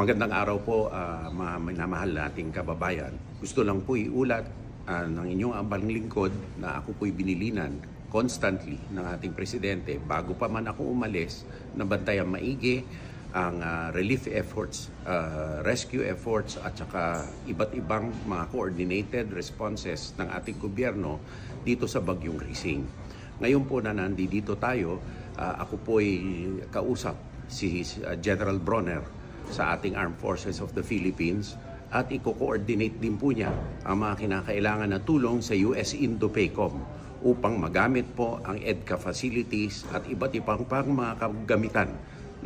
Magandang araw po, mga minamahal nating kababayan. Gusto lang po iulat ng inyong abang lingkod na ako po'y binilinan constantly ng ating presidente bago pa man ako umalis na bantayan maigi ang relief efforts, rescue efforts at saka iba't ibang mga coordinated responses ng ating gobyerno dito sa Bagyong Rising. Ngayon po na nandito tayo, ako po'y kausap si General Bronner sa ating Armed Forces of the Philippines at i-coordinate din po niya ang mga kinakailangan na tulong sa US Indo-PACOM upang magamit po ang EDCA facilities at iba't ibang pang mga kagamitan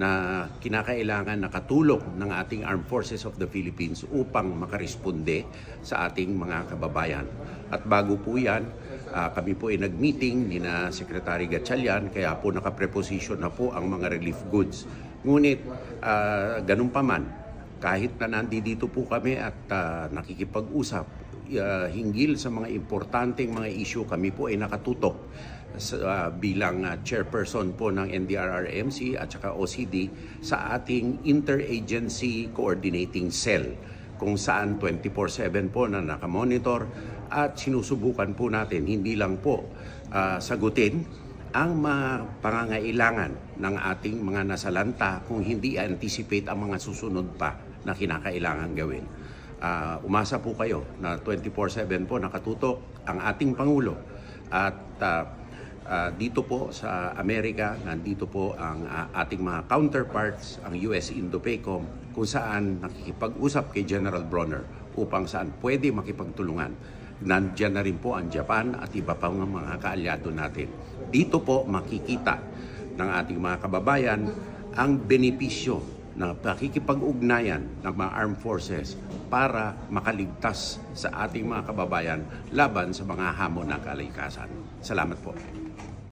na kinakailangan na katulong ng ating Armed Forces of the Philippines upang makaresponde sa ating mga kababayan. At bago po yan, kami po ay nag-meeting ni na Secretary Gatchalian, kaya po nakapreposition na po ang mga relief goods. Ngunit ganun pa man, kahit na nandito po kami at nakikipag-usap hinggil sa mga importanteng mga issue, kami po ay nakatutok bilang chairperson po ng NDRRMC at saka OCD sa ating Interagency Coordinating Cell, kung saan 24/7 po na nakamonitor at sinusubukan po natin hindi lang po sagutin ang mga pangangailangan ng ating mga nasalanta kung hindi anticipate ang mga susunod pa na kinakailangan gawin. Umasa po kayo na 24/7 po nakatutok ang ating Pangulo at dito po sa Amerika, nandito po ang ating mga counterparts, ang US Indo-PACOM, kung saan nakikipag-usap kay General Bronner upang saan pwede makipagtulungan. Nandiyan na rin po ang Japan at iba pang mga kaalyado natin. Dito po makikita ng ating mga kababayan ang benepisyo ng pakikipag-ugnayan ng mga armed forces para makaligtas sa ating mga kababayan laban sa mga hamon ng kalikasan. Salamat po.